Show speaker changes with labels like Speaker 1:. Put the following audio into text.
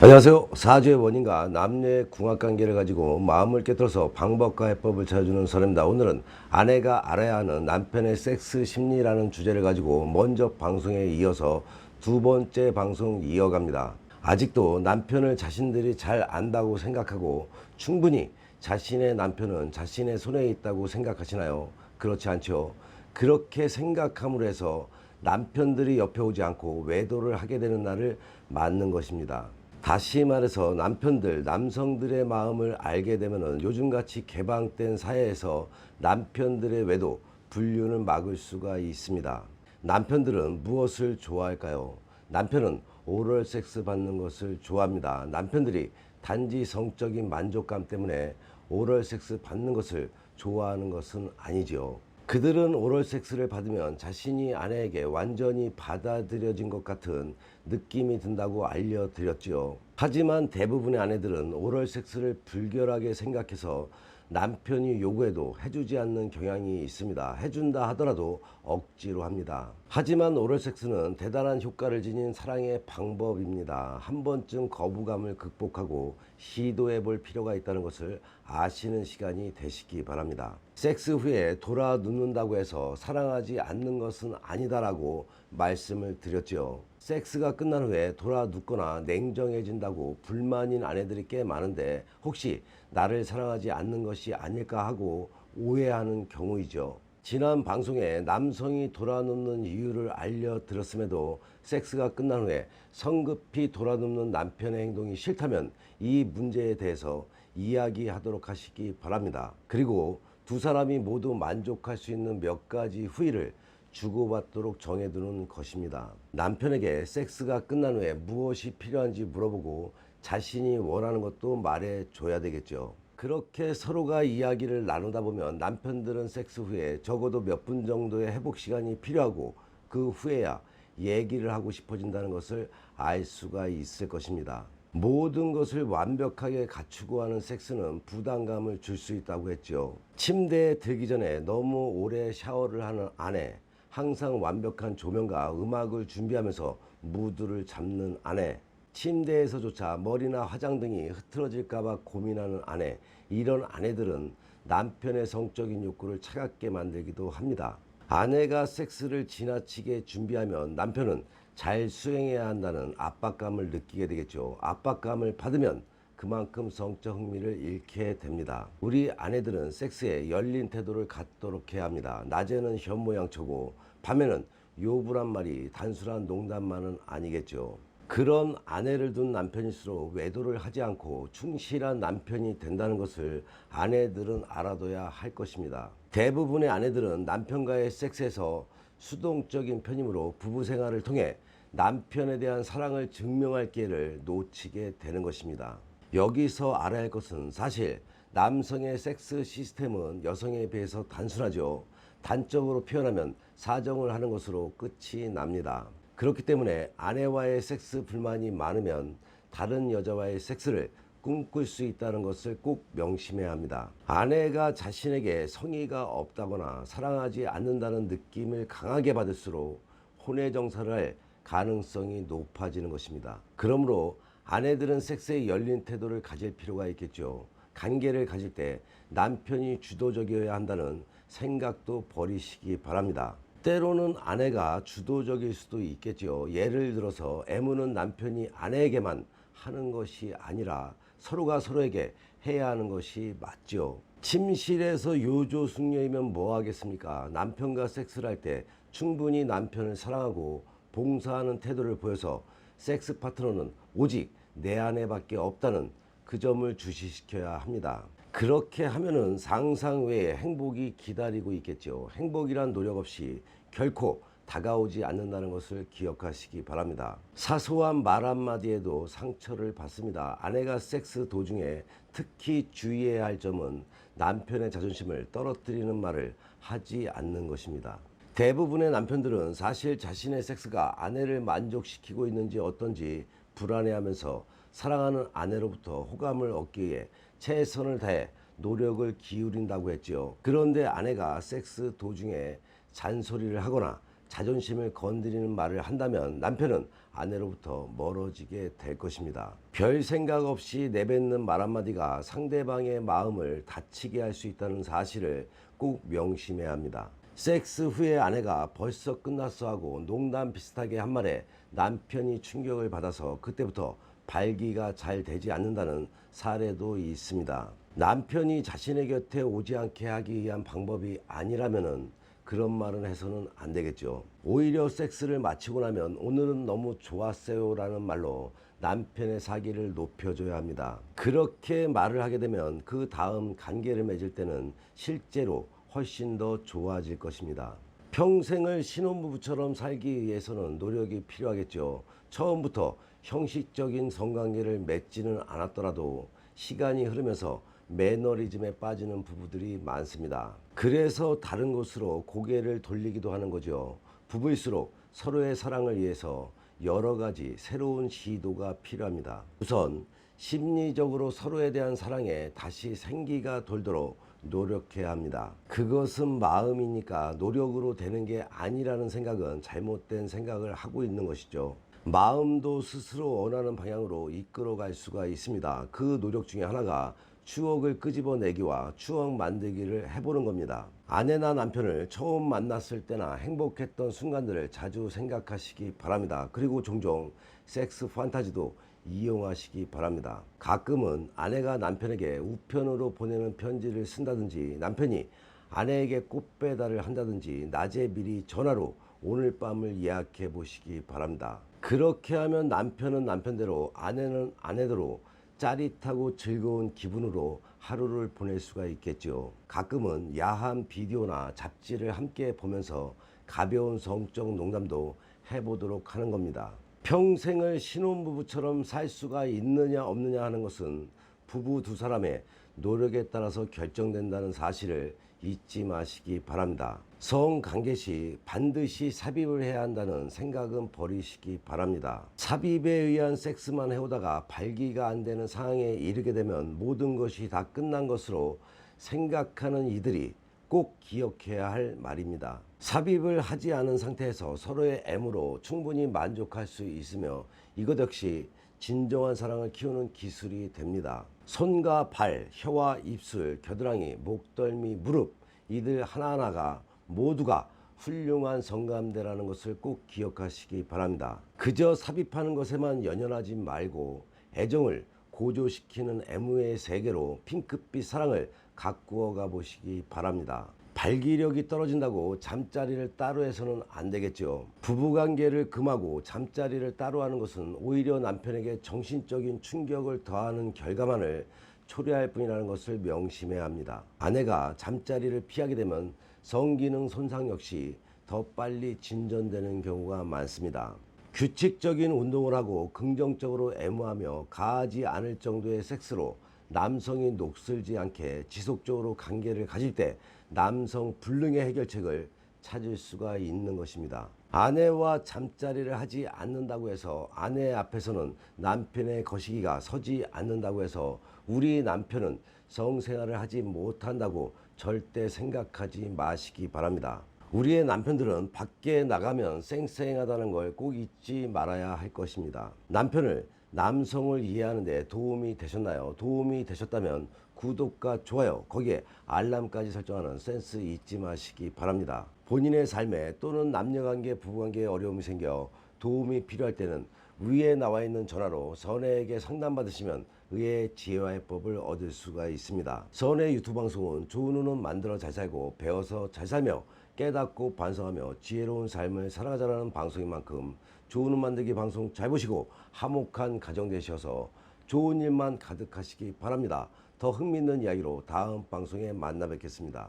Speaker 1: 안녕하세요. 사주의 원인과 남녀의 궁합관계를 가지고 마음을 깨뜨려서 방법과 해법을 찾아주는 선입니다. 오늘은 아내가 알아야 하는 남편의 섹스 심리라는 주제를 가지고 먼저 방송에 이어서 두 번째 방송 이어갑니다. 아직도 남편을 자신들이 잘 안다고 생각하고 충분히 자신의 남편은 자신의 손에 있다고 생각하시나요? 그렇지 않죠. 그렇게 생각함으로 해서 남편들이 옆에 오지 않고 외도를 하게 되는 날을 맞는 것입니다. 다시 말해서 남편들, 남성들의 마음을 알게 되면은 요즘같이 개방된 사회에서 남편들의 외도, 불륜을 막을 수가 있습니다. 남편들은 무엇을 좋아할까요? 남편은 오럴 섹스 받는 것을 좋아합니다. 남편들이 단지 성적인 만족감 때문에 오럴 섹스 받는 것을 좋아하는 것은 아니죠. 그들은 오럴 섹스를 받으면 자신이 아내에게 완전히 받아들여진 것 같은 느낌이 든다고 알려드렸죠. 하지만 대부분의 아내들은 오럴 섹스를 불결하게 생각해서 남편이 요구해도 해주지 않는 경향이 있습니다. 해준다 하더라도 억지로 합니다. 하지만 오럴 섹스는 대단한 효과를 지닌 사랑의 방법입니다. 한 번쯤 거부감을 극복하고 시도해 볼 필요가 있다는 것을 아시는 시간이 되시기 바랍니다. 섹스 후에 돌아 눕는다고 해서 사랑하지 않는 것은 아니다라고 말씀을 드렸죠. 섹스가 끝난 후에 돌아 눕거나 냉정해진다고 불만인 아내들이 꽤 많은데 혹시 나를 사랑하지 않는 것이 아닐까 하고 오해하는 경우이죠. 지난 방송에 남성이 돌아 눕는 이유를 알려드렸음에도 섹스가 끝난 후에 성급히 돌아 눕는 남편의 행동이 싫다면 이 문제에 대해서 이야기하도록 하시기 바랍니다. 그리고 두 사람이 모두 만족할 수 있는 몇 가지 후일을 주고받도록 정해두는 것입니다. 남편에게 섹스가 끝난 후에 무엇이 필요한지 물어보고 자신이 원하는 것도 말해줘야 되겠죠. 그렇게 서로가 이야기를 나누다 보면 남편들은 섹스 후에 적어도 몇 분 정도의 회복 시간이 필요하고 그 후에야 얘기를 하고 싶어진다는 것을 알 수가 있을 것입니다. 모든 것을 완벽하게 갖추고 하는 섹스는 부담감을 줄 수 있다고 했죠. 침대에 들기 전에 너무 오래 샤워를 하는 아내, 항상 완벽한 조명과 음악을 준비하면서 무드를 잡는 아내, 침대에서조차 머리나 화장 등이 흐트러질까봐 고민하는 아내, 이런 아내들은 남편의 성적인 욕구를 차갑게 만들기도 합니다. 아내가 섹스를 지나치게 준비하면 남편은 잘 수행해야 한다는 압박감을 느끼게 되겠죠. 압박감을 받으면 그만큼 성적 흥미를 잃게 됩니다. 우리 아내들은 섹스에 열린 태도를 갖도록 해야 합니다. 낮에는 현모양처고 밤에는 요부란 말이 단순한 농담만은 아니겠죠. 그런 아내를 둔 남편일수록 외도를 하지 않고 충실한 남편이 된다는 것을 아내들은 알아둬야 할 것입니다. 대부분의 아내들은 남편과의 섹스에서 수동적인 편이므로 부부 생활을 통해 남편에 대한 사랑을 증명할 기회를 놓치게 되는 것입니다. 여기서 알아야 할 것은 사실 남성의 섹스 시스템은 여성에 비해서 단순하죠. 단적으로 표현하면 사정을 하는 것으로 끝이 납니다. 그렇기 때문에 아내와의 섹스 불만이 많으면 다른 여자와의 섹스를 꿈꿀 수 있다는 것을 꼭 명심해야 합니다. 아내가 자신에게 성의가 없다거나 사랑하지 않는다는 느낌을 강하게 받을수록 혼외정사를 할 가능성이 높아지는 것입니다. 그러므로 아내들은 섹스에 열린 태도를 가질 필요가 있겠죠. 관계를 가질 때 남편이 주도적이어야 한다는 생각도 버리시기 바랍니다. 때로는 아내가 주도적일 수도 있겠죠. 예를 들어서 애무는 남편이 아내에게만 하는 것이 아니라 서로가 서로에게 해야 하는 것이 맞죠. 침실에서 요조숙녀이면 뭐 하겠습니까? 남편과 섹스를 할 때 충분히 남편을 사랑하고 봉사하는 태도를 보여서 섹스 파트너는 오직 내 아내밖에 없다는 그 점을 주시시켜야 합니다. 그렇게 하면은 상상 외의 행복이 기다리고 있겠죠. 행복이란 노력 없이 결코 다가오지 않는다는 것을 기억하시기 바랍니다. 사소한 말 한마디에도 상처를 받습니다. 아내가 섹스 도중에 특히 주의해야 할 점은 남편의 자존심을 떨어뜨리는 말을 하지 않는 것입니다. 대부분의 남편들은 사실 자신의 섹스가 아내를 만족시키고 있는지 어떤지 불안해하면서 사랑하는 아내로부터 호감을 얻기 위해 최선을 다해 노력을 기울인다고 했죠. 그런데 아내가 섹스 도중에 잔소리를 하거나 자존심을 건드리는 말을 한다면 남편은 아내로부터 멀어지게 될 것입니다. 별 생각 없이 내뱉는 말 한마디가 상대방의 마음을 다치게 할 수 있다는 사실을 꼭 명심해야 합니다. 섹스 후에 아내가 벌써 끝났어 하고 농담 비슷하게 한 말에 남편이 충격을 받아서 그때부터 발기가 잘 되지 않는다는 사례도 있습니다. 남편이 자신의 곁에 오지 않게 하기 위한 방법이 아니라면은 그런 말은 해서는 안 되겠죠. 오히려 섹스를 마치고 나면 오늘은 너무 좋았어요 라는 말로 남편의 사기를 높여줘야 합니다. 그렇게 말을 하게 되면 그 다음 관계를 맺을 때는 실제로 훨씬 더 좋아질 것입니다. 평생을 신혼부부처럼 살기 위해서는 노력이 필요하겠죠. 처음부터 형식적인 성관계를 맺지는 않았더라도 시간이 흐르면서 매너리즘에 빠지는 부부들이 많습니다. 그래서 다른 곳으로 고개를 돌리기도 하는 거죠. 부부일수록 서로의 사랑을 위해서 여러 가지 새로운 시도가 필요합니다. 우선 심리적으로 서로에 대한 사랑에 다시 생기가 돌도록 노력해야 합니다. 그것은 마음이니까 노력으로 되는 게 아니라는 생각은 잘못된 생각을 하고 있는 것이죠. 마음도 스스로 원하는 방향으로 이끌어갈 수가 있습니다. 그 노력 중에 하나가 추억을 끄집어내기와 추억 만들기를 해보는 겁니다. 아내나 남편을 처음 만났을 때나 행복했던 순간들을 자주 생각하시기 바랍니다. 그리고 종종 섹스 판타지도 이용하시기 바랍니다. 가끔은 아내가 남편에게 우편으로 보내는 편지를 쓴다든지 남편이 아내에게 꽃배달을 한다든지 낮에 미리 전화로 오늘 밤을 예약해 보시기 바랍니다. 그렇게 하면 남편은 남편대로 아내는 아내대로 짜릿하고 즐거운 기분으로 하루를 보낼 수가 있겠죠. 가끔은 야한 비디오나 잡지를 함께 보면서 가벼운 성적 농담도 해보도록 하는 겁니다. 평생을 신혼부부처럼 살 수가 있느냐 없느냐 하는 것은 부부 두 사람의 노력에 따라서 결정된다는 사실을 잊지 마시기 바랍니다. 성관계 시 반드시 삽입을 해야 한다는 생각은 버리시기 바랍니다. 삽입에 의한 섹스만 해오다가 발기가 안 되는 상황에 이르게 되면 모든 것이 다 끝난 것으로 생각하는 이들이 꼭 기억해야 할 말입니다. 삽입을 하지 않은 상태에서 서로의 M으로 충분히 만족할 수 있으며 이것 역시 진정한 사랑을 키우는 기술이 됩니다. 손과 발, 혀와 입술, 겨드랑이, 목덜미, 무릎 이들 하나하나가 모두가 훌륭한 성감대라는 것을 꼭 기억하시기 바랍니다. 그저 삽입하는 것에만 연연하지 말고 애정을 고조시키는 M의 세계로 핑크빛 사랑을 가꾸어 가보시기 바랍니다. 발기력이 떨어진다고 잠자리를 따로 해서는 안 되겠죠. 부부관계를 금하고 잠자리를 따로 하는 것은 오히려 남편에게 정신적인 충격을 더하는 결과만을 초래할 뿐이라는 것을 명심해야 합니다. 아내가 잠자리를 피하게 되면 성기능 손상 역시 더 빨리 진전되는 경우가 많습니다. 규칙적인 운동을 하고 긍정적으로 애무하며 가하지 않을 정도의 섹스로 남성이 녹슬지 않게 지속적으로 관계를 가질 때 남성 불능의 해결책을 찾을 수가 있는 것입니다. 아내와 잠자리를 하지 않는다고 해서 아내 앞에서는 남편의 거시기가 서지 않는다고 해서 우리 남편은 성생활을 하지 못한다고 절대 생각하지 마시기 바랍니다. 우리의 남편들은 밖에 나가면 쌩쌩하다는 걸 꼭 잊지 말아야 할 것입니다. 남편을 남성을 이해하는 데 도움이 되셨나요? 도움이 되셨다면 구독과 좋아요, 거기에 알람까지 설정하는 센스 잊지 마시기 바랍니다. 본인의 삶에 또는 남녀관계, 부부관계에 어려움이 생겨 도움이 필요할 때는 위에 나와 있는 전화로 선혜에게 상담받으시면 의의 지혜와 해법을 얻을 수가 있습니다. 선혜 유튜브 방송은 좋은 후는 만들어 잘 살고 배워서 잘 살며 깨닫고 반성하며 지혜로운 삶을 살아가자라는 방송인 만큼 좋은 후 만들기 방송 잘 보시고 화목한 가정 되셔서 좋은 일만 가득하시기 바랍니다. 더 흥미있는 이야기로 다음 방송에 만나 뵙겠습니다.